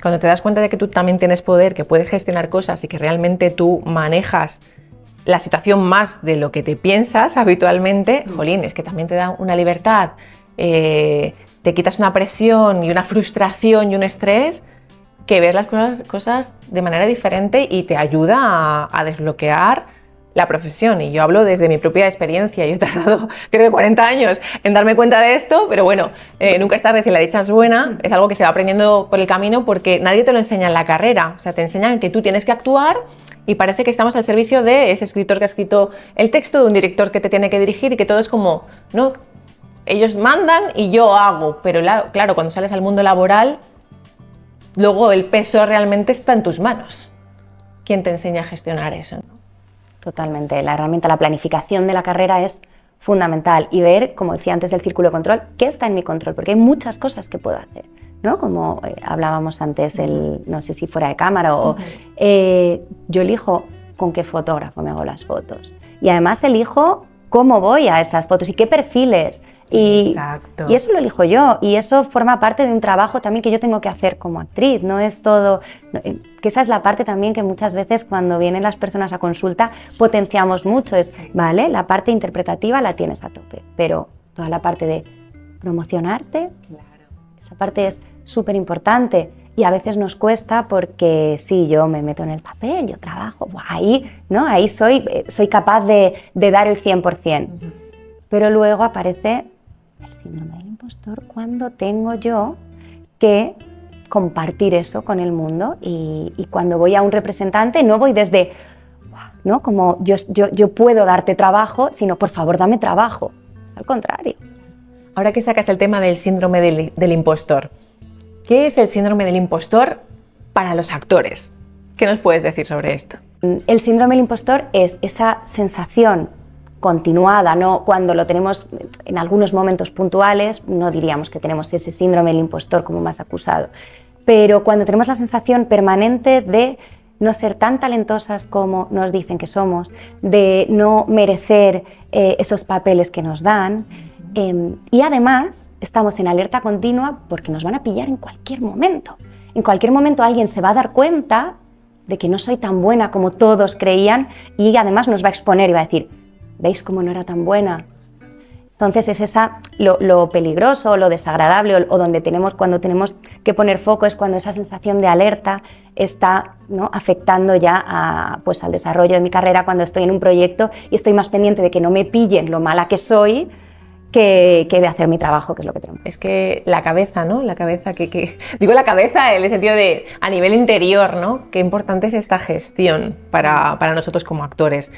S2: cuando te das cuenta de que tú también tienes poder, que puedes gestionar cosas y que realmente tú manejas la situación más de lo que te piensas habitualmente, jolín, es que también te da una libertad, te quitas una presión y una frustración y un estrés, que ves las cosas de manera diferente y te ayuda a desbloquear la profesión. Y yo hablo desde mi propia experiencia. Yo he tardado, creo que 40 años en darme cuenta de esto, pero bueno, nunca es tarde si la dicha es buena. Es algo que se va aprendiendo por el camino porque nadie te lo enseña en la carrera. O sea, te enseñan que tú tienes que actuar y parece que estamos al servicio de ese escritor que ha escrito el texto, de un director que te tiene que dirigir y que todo es como, ¿no? Ellos mandan y yo hago, pero claro, cuando sales al mundo laboral, luego el peso realmente está en tus manos. ¿Quién te enseña a gestionar eso?
S1: Totalmente. La herramienta, la planificación de la carrera es fundamental y ver, como decía antes del círculo de control, qué está en mi control, porque hay muchas cosas que puedo hacer, ¿no? Como hablábamos antes, no sé si fuera de cámara o yo elijo con qué fotógrafo me hago las fotos y además elijo cómo voy a esas fotos y qué perfiles.
S2: Exacto.
S1: Y eso lo elijo yo y eso forma parte de un trabajo también que yo tengo que hacer como actriz, no es todo, que esa es la parte también que muchas veces cuando vienen las personas a consulta potenciamos mucho, es, vale, la parte interpretativa la tienes a tope, pero toda la parte de promocionarte, esa parte es súper importante y a veces nos cuesta porque sí, yo me meto en el papel, yo trabajo, ahí, ¿no? Ahí soy capaz de dar el 100%, pero luego aparece el síndrome del impostor cuando tengo yo que compartir eso con el mundo y cuando voy a un representante no voy desde, ¿no? Como yo puedo darte trabajo, sino por favor dame trabajo, es al contrario.
S2: Ahora que sacas el tema del síndrome del impostor, ¿qué es el síndrome del impostor para los actores? ¿Qué nos puedes decir sobre esto?
S1: El síndrome del impostor es esa sensación continuada, ¿no? Cuando lo tenemos en algunos momentos puntuales, no diríamos que tenemos ese síndrome del impostor como más acusado, pero cuando tenemos la sensación permanente de no ser tan talentosas como nos dicen que somos, de no merecer esos papeles que nos dan, y además estamos en alerta continua porque nos van a pillar en cualquier momento. En cualquier momento alguien se va a dar cuenta de que no soy tan buena como todos creían y además nos va a exponer y va a decir, ¿veis cómo no era tan buena? Entonces es lo peligroso, lo desagradable o donde cuando tenemos que poner foco es cuando esa sensación de alerta está, ¿no? afectando ya pues al desarrollo de mi carrera cuando estoy en un proyecto y estoy más pendiente de que no me pillen lo mala que soy que de hacer mi trabajo, que es lo que tenemos.
S2: Es que la cabeza, ¿no? La cabeza digo la cabeza en el sentido de a nivel interior, ¿no? Qué importante es esta gestión para nosotros como actores.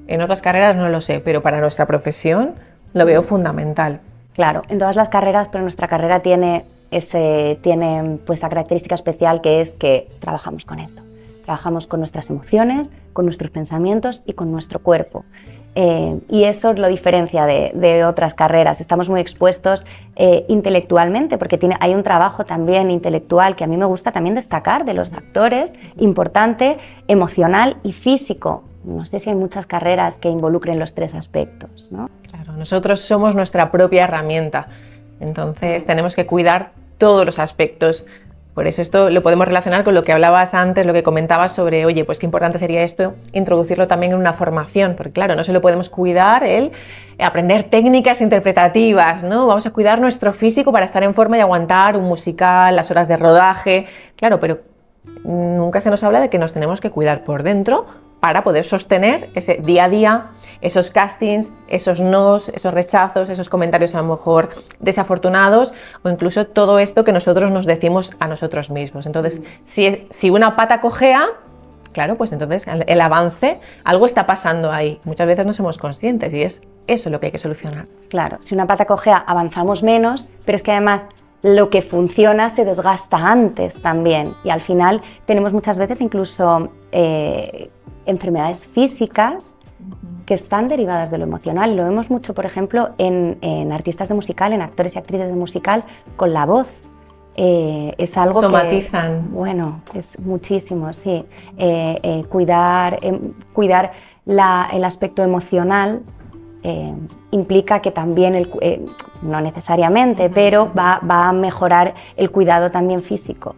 S2: En otras carreras no lo sé, pero para nuestra profesión lo veo fundamental.
S1: Claro, en todas las carreras, pero nuestra carrera tiene pues esa característica especial que es que trabajamos con esto. Trabajamos con nuestras emociones, con nuestros pensamientos y con nuestro cuerpo. Y eso lo diferencia de otras carreras. Estamos muy expuestos intelectualmente porque hay un trabajo también intelectual que a mí me gusta también destacar de los actores, importante, emocional y físico. No sé si hay muchas carreras que involucren los tres aspectos, ¿no?
S2: Claro, nosotros somos nuestra propia herramienta, entonces tenemos que cuidar todos los aspectos. Por eso esto lo podemos relacionar con lo que hablabas antes, lo que comentabas sobre, oye, pues qué importante sería esto, introducirlo también en una formación, porque claro, no solo podemos cuidar aprender técnicas interpretativas, ¿no? Vamos a cuidar nuestro físico para estar en forma y aguantar un musical, las horas de rodaje, claro, pero nunca se nos habla de que nos tenemos que cuidar por dentro para poder sostener ese día a día, esos castings, esos nos, esos rechazos, esos comentarios a lo mejor desafortunados o incluso todo esto que nosotros nos decimos a nosotros mismos. Entonces, si una pata cojea, claro, pues entonces el avance, algo está pasando ahí. Muchas veces no somos conscientes y es eso lo que hay que solucionar.
S1: Claro, si una pata cojea avanzamos menos, pero es que además lo que funciona se desgasta antes también y al final tenemos muchas veces incluso enfermedades físicas que están derivadas de lo emocional. Lo vemos mucho, por ejemplo, en artistas de musical, en actores y actrices de musical, con la voz. Es algo
S2: somatizan.
S1: Que, bueno, es muchísimo, sí. Cuidar el aspecto emocional implica que también, no necesariamente, pero va a mejorar el cuidado también físico,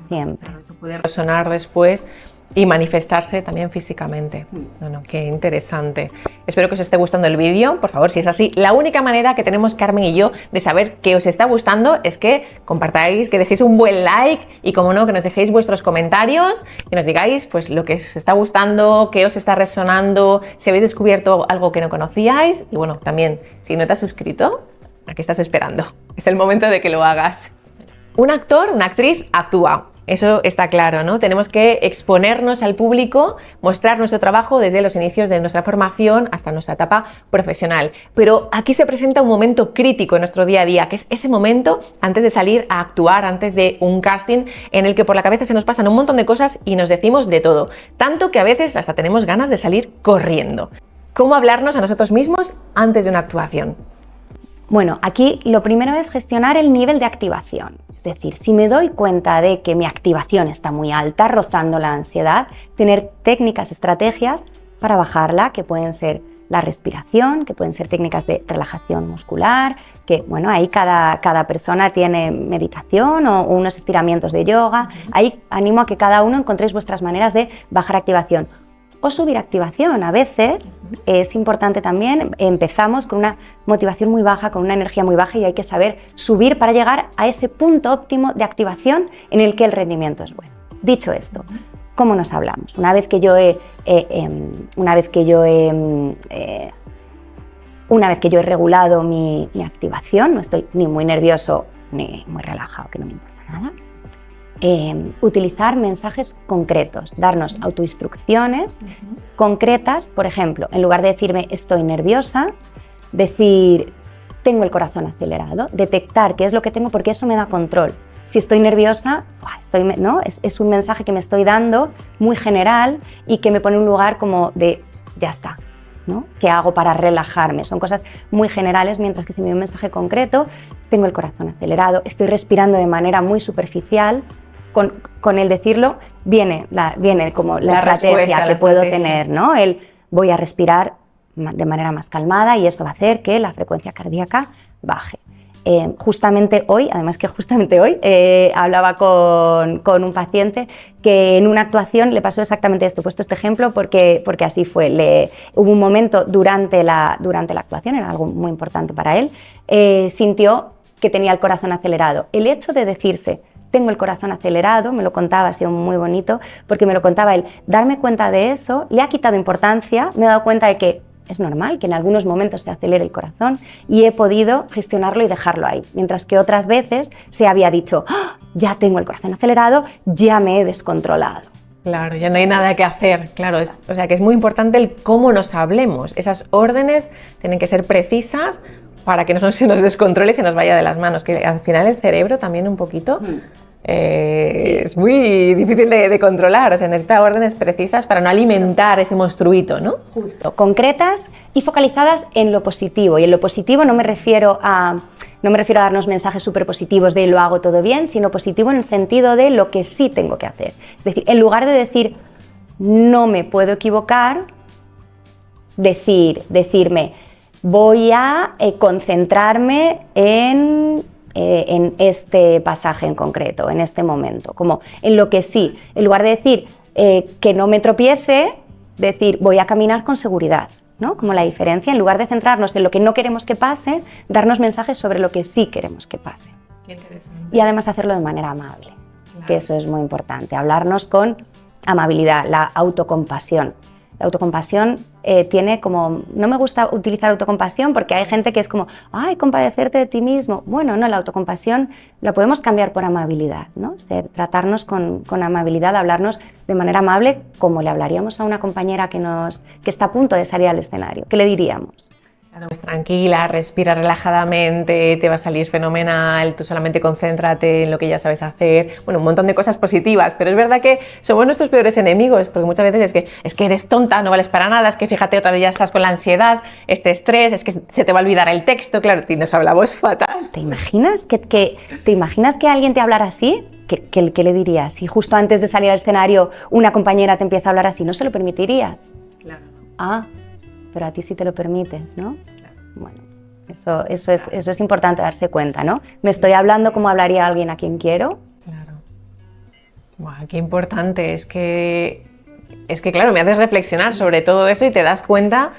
S1: siempre.
S2: Eso puede resonar después y manifestarse también físicamente. No, qué interesante. Espero que os esté gustando el vídeo. Por favor, si es así, la única manera que tenemos Carmen y yo de saber que os está gustando es que compartáis, que dejéis un buen like y, como no, que nos dejéis vuestros comentarios y nos digáis pues lo que os está gustando, qué os está resonando, si habéis descubierto algo que no conocíais. Y bueno, también, si no te has suscrito, ¿a qué estás esperando? Es el momento de que lo hagas. Un actor, una actriz actúa. Eso está claro, ¿no? Tenemos que exponernos al público, mostrar nuestro trabajo desde los inicios de nuestra formación hasta nuestra etapa profesional. Pero aquí se presenta un momento crítico en nuestro día a día, que es ese momento antes de salir a actuar, antes de un casting, en el que por la cabeza se nos pasan un montón de cosas y nos decimos de todo. Tanto que a veces hasta tenemos ganas de salir corriendo. ¿Cómo hablarnos a nosotros mismos antes de una actuación?
S1: Bueno, aquí lo primero es gestionar el nivel de activación. Es decir, si me doy cuenta de que mi activación está muy alta, rozando la ansiedad, tener técnicas, estrategias para bajarla, que pueden ser la respiración, que pueden ser técnicas de relajación muscular, que bueno, ahí cada persona tiene meditación o unos estiramientos de yoga. Ahí animo a que cada uno encontréis vuestras maneras de bajar activación. O subir activación. A veces es importante también, empezamos con una motivación muy baja, con una energía muy baja, y hay que saber subir para llegar a ese punto óptimo de activación en el que el rendimiento es bueno. Dicho esto, ¿cómo nos hablamos? Una vez que yo he regulado mi activación, no estoy ni muy nervioso ni muy relajado, que no me importa nada. Utilizar mensajes concretos, darnos autoinstrucciones concretas. Por ejemplo, en lugar de decirme estoy nerviosa, decir tengo el corazón acelerado, detectar qué es lo que tengo, porque eso me da control. Si estoy nerviosa, es un mensaje que me estoy dando muy general y que me pone en un lugar como de ya está, ¿no? ¿Qué hago para relajarme? Son cosas muy generales, mientras que si me doy un mensaje concreto, tengo el corazón acelerado, estoy respirando de manera muy superficial. Con el decirlo viene como la estrategia que puedo tener, ¿no? Voy a respirar de manera más calmada y eso va a hacer que la frecuencia cardíaca baje. Justamente hoy hablaba con un paciente que en una actuación le pasó exactamente esto. He puesto este ejemplo porque así fue. Hubo un momento durante la actuación, era algo muy importante para él, sintió que tenía el corazón acelerado. El hecho de decirse tengo el corazón acelerado, me lo contaba, ha sido muy bonito, porque me lo contaba él. Darme cuenta de eso le ha quitado importancia, me he dado cuenta de que es normal que en algunos momentos se acelere el corazón y he podido gestionarlo y dejarlo ahí. Mientras que otras veces se había dicho, ¡oh, ya tengo el corazón acelerado, ya me he descontrolado!
S2: Claro, ya no hay nada que hacer, claro. O sea que es muy importante el cómo nos hablemos. Esas órdenes tienen que ser precisas para que no se nos descontrole y se nos vaya de las manos, que al final el cerebro también un poquito es muy difícil de controlar, o sea, necesita órdenes precisas para no alimentar ese monstruito, ¿no?
S1: Justo, concretas y focalizadas en lo positivo, y en lo positivo no me refiero a darnos mensajes súper positivos de lo hago todo bien, sino positivo en el sentido de lo que sí tengo que hacer. Es decir, en lugar de decir no me puedo equivocar, decirme voy a concentrarme en este pasaje en concreto, en este momento, como en lo que sí. En lugar de decir que no me tropiece, decir voy a caminar con seguridad, ¿no? Como la diferencia, en lugar de centrarnos en lo que no queremos que pase, darnos mensajes sobre lo que sí queremos que pase.
S2: Qué interesante.
S1: Y además hacerlo de manera amable,
S2: claro.
S1: Que eso es muy importante, hablarnos con amabilidad, la autocompasión. La autocompasión tiene como... No me gusta utilizar autocompasión porque hay gente que es como, ¡ay, compadecerte de ti mismo! Bueno, no, la autocompasión la podemos cambiar por amabilidad, ¿no? Tratarnos con amabilidad, hablarnos de manera amable como le hablaríamos a una compañera que está a punto de salir al escenario. ¿Qué le diríamos?
S2: Pues tranquila, respira relajadamente, te va a salir fenomenal, tú solamente concéntrate en lo que ya sabes hacer. Bueno, un montón de cosas positivas, pero es verdad que somos nuestros peores enemigos, porque muchas veces es que eres tonta, no vales para nada, es que fíjate, otra vez ya estás con la ansiedad, este estrés, es que se te va a olvidar el texto, claro, y nos hablamos fatal.
S1: ¿Te imaginas que alguien te hablara así? ¿Qué le dirías? Si justo antes de salir al escenario una compañera te empieza a hablar así, ¿no se lo permitirías?
S2: Claro.
S1: Ah, pero a ti sí te lo permites, ¿no? Claro. Bueno, eso es importante darse cuenta, ¿no? ¿Me estoy hablando como hablaría alguien a quien quiero?
S2: Claro. Buah, qué importante, es que es que claro, me haces reflexionar sobre todo eso y te das cuenta,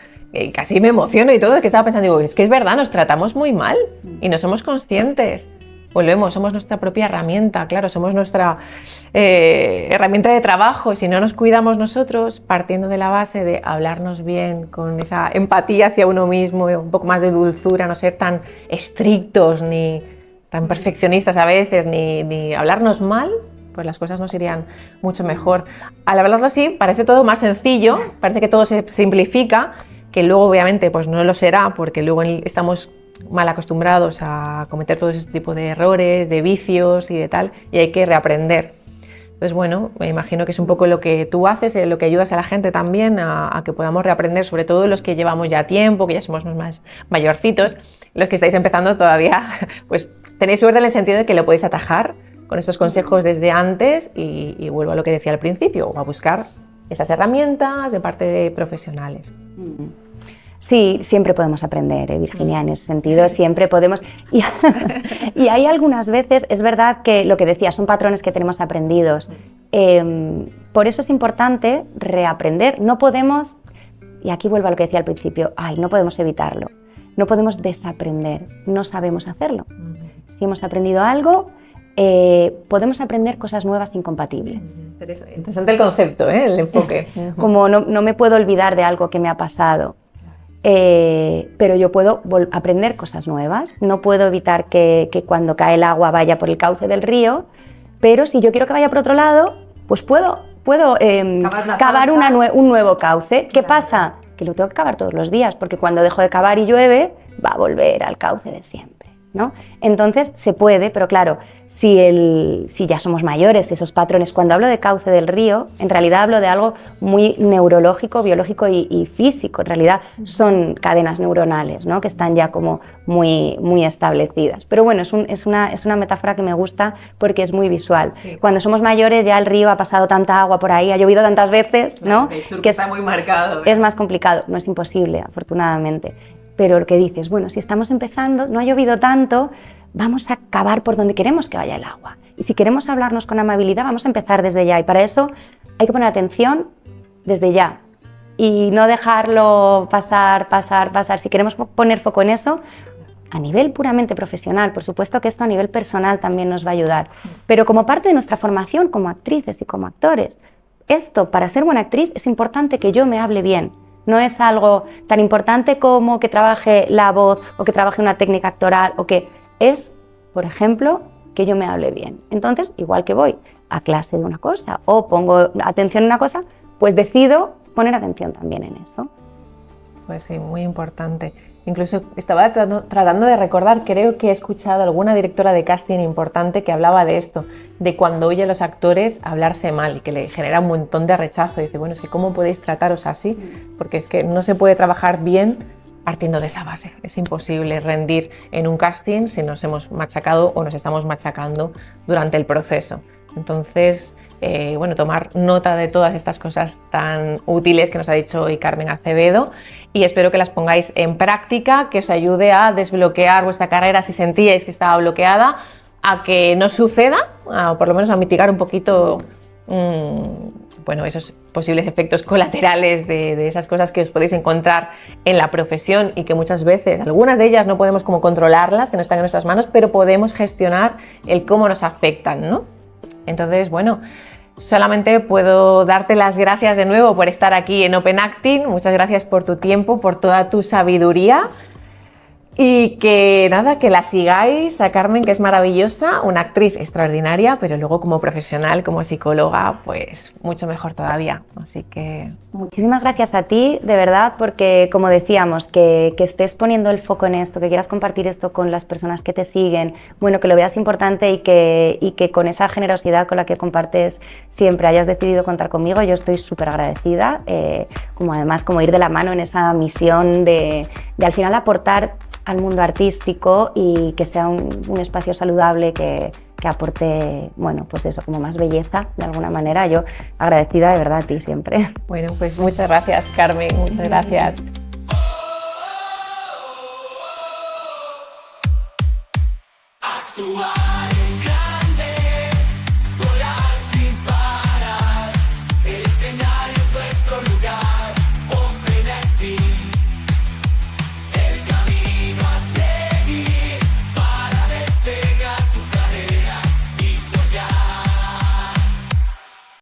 S2: casi me emociono y todo, es que estaba pensando, digo, es que es verdad, nos tratamos muy mal y no somos conscientes. Volvemos, somos nuestra propia herramienta, claro, somos nuestra herramienta de trabajo. Si no nos cuidamos nosotros, partiendo de la base de hablarnos bien, con esa empatía hacia uno mismo, un poco más de dulzura, no ser tan estrictos ni tan perfeccionistas a veces, ni hablarnos mal, pues las cosas nos irían mucho mejor. Al hablarlo así, parece todo más sencillo, parece que todo se simplifica, que luego obviamente pues no lo será, porque luego estamos mal acostumbrados a cometer todo ese tipo de errores, de vicios y de tal, y hay que reaprender. Entonces, bueno, me imagino que es un poco lo que tú haces, lo que ayudas a la gente también a que podamos reaprender, sobre todo los que llevamos ya tiempo, que ya somos más mayorcitos, los que estáis empezando todavía, pues tenéis suerte en el sentido de que lo podéis atajar con estos consejos desde antes y vuelvo a lo que decía al principio, o a buscar esas herramientas de parte de profesionales.
S1: Sí, siempre podemos aprender, Virginia, en ese sentido, siempre podemos. Y hay algunas veces, es verdad que lo que decía, son patrones que tenemos aprendidos. Por eso es importante reaprender. No podemos, y aquí vuelvo a lo que decía al principio, no podemos evitarlo, no podemos desaprender, no sabemos hacerlo. Si hemos aprendido algo, podemos aprender cosas nuevas incompatibles.
S2: Interesante el concepto, el enfoque.
S1: Como no me puedo olvidar de algo que me ha pasado. Pero yo puedo aprender cosas nuevas, no puedo evitar que cuando cae el agua vaya por el cauce del río, pero si yo quiero que vaya por otro lado, pues puedo cavar un nuevo cauce. ¿Qué pasa? Que lo tengo que cavar todos los días, porque cuando dejo de cavar y llueve, va a volver al cauce de siempre, ¿no? Entonces se puede, pero claro, si ya somos mayores, esos patrones, cuando hablo de cauce del río, en realidad hablo de algo muy neurológico, biológico y físico. En realidad son cadenas neuronales, ¿no? Que están ya como muy establecidas. Pero bueno, es una metáfora que me gusta porque es muy visual. Sí. Cuando somos mayores ya el río ha pasado tanta agua por ahí, ha llovido tantas veces, ¿no?
S2: El surco está muy marcado.
S1: Es más complicado, no es imposible, afortunadamente. Pero lo que dices, bueno, si estamos empezando, no ha llovido tanto, vamos a cavar por donde queremos que vaya el agua. Y si queremos hablarnos con amabilidad, vamos a empezar desde ya. Y para eso hay que poner atención desde ya. Y no dejarlo pasar. Si queremos poner foco en eso, a nivel puramente profesional, por supuesto que esto a nivel personal también nos va a ayudar. Pero como parte de nuestra formación como actrices y como actores, esto, para ser buena actriz, es importante que yo me hable bien. No es algo tan importante como que trabaje la voz o que trabaje una técnica actoral o que es, por ejemplo, que yo me hable bien. Entonces, igual que voy a clase de una cosa o pongo atención en una cosa, pues decido poner atención también en eso.
S2: Pues sí, muy importante. Incluso estaba tratando de recordar, creo que he escuchado a alguna directora de casting importante que hablaba de esto, de cuando oye a los actores hablarse mal y que le genera un montón de rechazo. Y dice, bueno, es que ¿cómo podéis trataros así? Porque es que no se puede trabajar bien partiendo de esa base. Es imposible rendir en un casting si nos hemos machacado o nos estamos machacando durante el proceso. Entonces, bueno, tomar nota de todas estas cosas tan útiles que nos ha dicho hoy Carmen Acevedo y espero que las pongáis en práctica, que os ayude a desbloquear vuestra carrera si sentíais que estaba bloqueada, a que no suceda, o por lo menos a mitigar un poquito bueno, esos posibles efectos colaterales de esas cosas que os podéis encontrar en la profesión y que muchas veces, algunas de ellas no podemos como controlarlas, que no están en nuestras manos, pero podemos gestionar el cómo nos afectan, ¿no? Entonces, bueno, solamente puedo darte las gracias de nuevo por estar aquí en Open Acting. Muchas gracias por tu tiempo, por toda tu sabiduría. Y que nada, que la sigáis a Carmen, que es maravillosa, una actriz extraordinaria, pero luego como profesional, como psicóloga, pues mucho mejor todavía. Así que...
S1: Muchísimas gracias a ti, de verdad, porque como decíamos, que estés poniendo el foco en esto, que quieras compartir esto con las personas que te siguen, bueno, que lo veas importante y que con esa generosidad con la que compartes siempre hayas decidido contar conmigo, yo estoy súper agradecida, como además como ir de la mano en esa misión de al final aportar al mundo artístico y que sea un espacio saludable que aporte, bueno, pues eso, como más belleza de alguna manera. Yo agradecida de verdad a ti siempre.
S2: Bueno, pues muchas gracias, Carmen, muchas gracias.